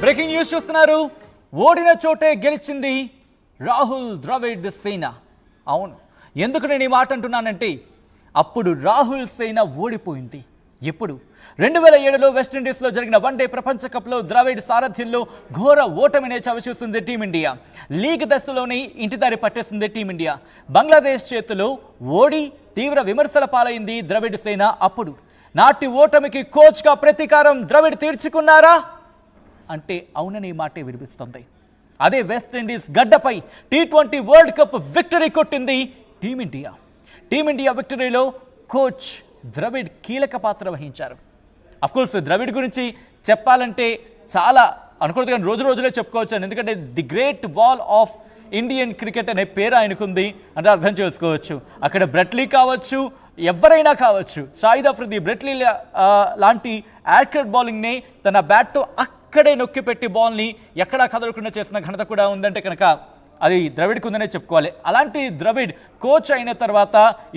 Breaking news చూస్తున్నారు. ఓడిన చోటే గెలిచింది రాహుల్ ద్రవిడ్ సేన. అవును, ఎందుకు నేను ఈ మాట అంటున్నానంటే అప్పుడు రాహుల్ సేన ఓడిపోయింది. ఎప్పుడు 2007లో వెస్టిండీస్లో జరిగిన వన్డే ప్రపంచ కప్లో ద్రవిడ్ సారథ్యంలో ఘోర ఓటమినే చవిచూస్తుంది టీమిండియా. లీగ్ దశలోనే ఇంటిదారి పట్టేసింది టీమిండియా. బంగ్లాదేశ్ చేతిలో ఓడి తీవ్ర విమర్శల పాలైంది ద్రవిడ్ సేన. అప్పుడు నాటి ఓటమికి కోచ్గా ప్రతీకారం ద్రవిడ్ తీర్చుకున్నారా అంటే అవునని మాటే వినిపిస్తుంది. అదే వెస్టిండీస్ గడ్డపై T20 వరల్డ్ కప్ విక్టరీ కొట్టింది టీమిండియా. టీమిండియా విక్టరీలో కోచ్ ద్రవిడ్ కీలక పాత్ర వహించారు. అఫ్కోర్స్ ద్రవిడ్ గురించి చెప్పాలంటే చాలా అనుకోవద్దు, కానీ రోజు రోజులే చెప్పుకోవచ్చు. ఎందుకంటే the great ball of Indian cricket అనే పేరు ఆయనకుంది అంటే అర్థం చేసుకోవచ్చు. అక్కడ బ్రెట్లీ కావచ్చు, ఎవరైనా కావచ్చు, షాహిద్ అఫ్రిది, బ్రెట్లీ లాంటి యాక్యురేట్ బౌలింగ్ని తన బ్యాట్తో అక్కడే నొక్కిపెట్టి బాల్ని ఎక్కడా కదలకుండా చేసిన ఘనత కూడా ఉందంటే కనుక అది ద్రవిడ్కి ఉందనే చెప్పుకోవాలి. అలాంటి ద్రవిడ్ కోచ్ అయిన తర్వాత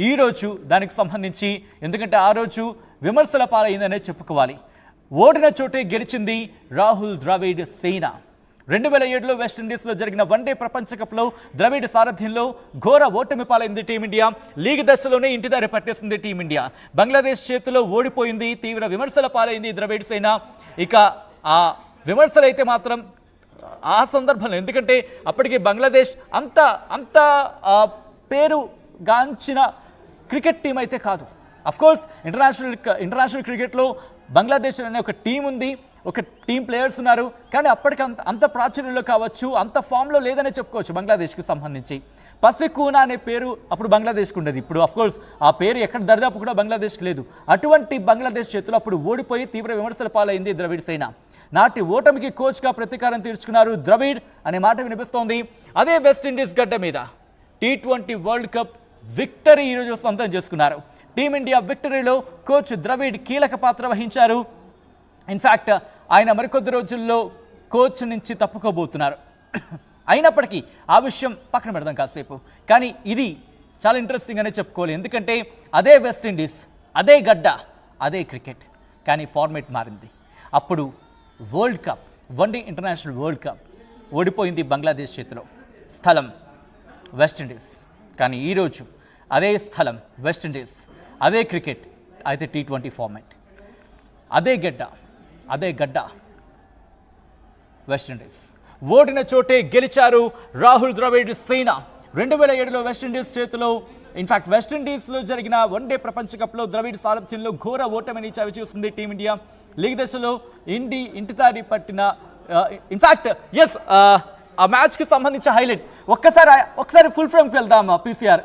ఈరోజు దానికి సంబంధించి, ఎందుకంటే ఆ రోజు విమర్శల పాలైందనే చెప్పుకోవాలి. ఓడిన చోటే గెలిచింది రాహుల్ ద్రవిడ్ సేన. 2007లో వెస్టిండీస్లో జరిగిన వన్డే ప్రపంచ కప్లో ద్రవిడ్ సారథ్యంలో ఘోర ఓటమి పాలైంది టీమిండియా. లీగ్ దశలోనే ఇంటిదారి పట్టేసింది టీమిండియా. బంగ్లాదేశ్ చేతిలో ఓడిపోయింది, తీవ్ర విమర్శల పాలైంది ద్రవిడ్ సేన. ఇక ఆ విమర్శలు అయితే మాత్రం ఆ సందర్భంలో, ఎందుకంటే అప్పటికి బంగ్లాదేశ్ అంత పేరుగాంచిన క్రికెట్ టీం అయితే కాదు. అఫ్కోర్స్ ఇంటర్నేషనల్ క్రికెట్లో బంగ్లాదేశ్ అనే ఒక టీం ఉంది, ఒక టీం ప్లేయర్స్ ఉన్నారు. కానీ అప్పటికి అంత ప్రాచుర్యంలో కావచ్చు, అంత ఫామ్లో లేదనే చెప్పుకోవచ్చు బంగ్లాదేశ్కి సంబంధించి. పసికూనా అనే పేరు అప్పుడు బంగ్లాదేశ్కి ఉండేది. ఇప్పుడు అఫ్కోర్స్ ఆ పేరు ఎక్కడ దరిదాపు కూడా బంగ్లాదేశ్కి లేదు. అటువంటి బంగ్లాదేశ్ చేతిలో అప్పుడు ఓడిపోయి తీవ్ర విమర్శల పాలైంది ద్రవిడ్ సేన. నాటి ఓటమికి కోచ్గా ప్రతీకారం తీర్చుకున్నారు ద్రవిడ్ అనే మాట వినిపిస్తోంది. అదే వెస్టిండీస్ గడ్డ మీద T20 వరల్డ్ కప్ విక్టరీ ఈరోజు సొంతం చేసుకున్నారు. టీమిండియా విక్టరీలో కోచ్ ద్రవిడ్ కీలక పాత్ర వహించారు. ఇన్ఫ్యాక్ట్ ఆయన మరికొద్ది రోజుల్లో కోచ్ నుంచి తప్పుకోబోతున్నారు. అయినప్పటికీ ఆ విషయం పక్కన పెడదాం కాసేపు. కానీ ఇది చాలా ఇంట్రెస్టింగ్ అనే చెప్పుకోవాలి. ఎందుకంటే అదే వెస్టిండీస్, అదే గడ్డ, అదే క్రికెట్, కానీ ఫార్మేట్ మారింది. అప్పుడు world cup, one day international world cup ఓడిపోయింది బంగ్లాదేశ్ చేతిలో. స్థలం వెస్టిండీస్. కానీ ఈరోజు అదే స్థలం వెస్టిండీస్, అదే క్రికెట్, అయితే T20 ఫార్మాట్, అదే గడ్డ వెస్టిండీస్. ఓడిన చోటే గెలిచారు రాహుల్ ద్రవిడ్ సేన. 2007లో వెస్టిండీస్ చేతిలో, ఇన్ఫాక్ట్ వెస్టిండీస్లో జరిగిన వన్డే ప్రపంచ కప్లో ద్రవిడ్ సారథ్యంలో ఘోర ఓటమిని చవిచూసింది టీమిండియా. లీగ్ దశలో ఇంటిదారి పట్టిన, ఇన్ఫాక్ట్ ఎస్, ఆ మ్యాచ్కి సంబంధించిన హైలైట్ ఒక్కసారి ఫుల్ ఫ్రేమ్కి వెళ్దాం. పీసీఆర్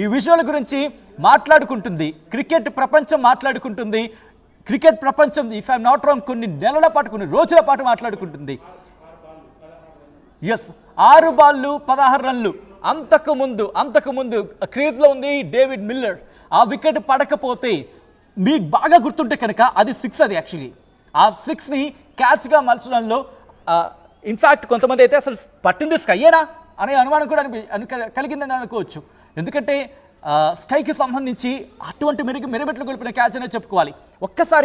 ఈ విజువల్ గురించి మాట్లాడుకుంటుంది, క్రికెట్ ప్రపంచం మాట్లాడుకుంటుంది. క్రికెట్ ప్రపంచం ఇఫ్ ఐఎమ్ నాట్ రాంగ్ కొన్ని నెలల పాటు, కొన్ని రోజుల పాటు మాట్లాడుకుంటుంది. ఎస్, 6 బాళ్ళు 16 రన్లు. అంతకుముందు క్రీజ్లో ఉంది డేవిడ్ మిల్లర్. ఆ వికెట్ పడకపోతే మీకు బాగా గుర్తుంటే కనుక అది 6. అది యాక్చువల్లీ ఆ 6ని క్యాచ్గా మలచడంలో ఇన్ఫ్యాక్ట్ కొంతమంది అయితే అసలు పట్టింది స్కైయేనా అనే అనుమానం కూడా కలిగిందని అనుకోవచ్చు. ఎందుకంటే స్కైకి సంబంధించి అటువంటి మెరుగెట్లు గొలిపిన క్యాచ్ అనే చెప్పుకోవాలి. ఒక్కసారి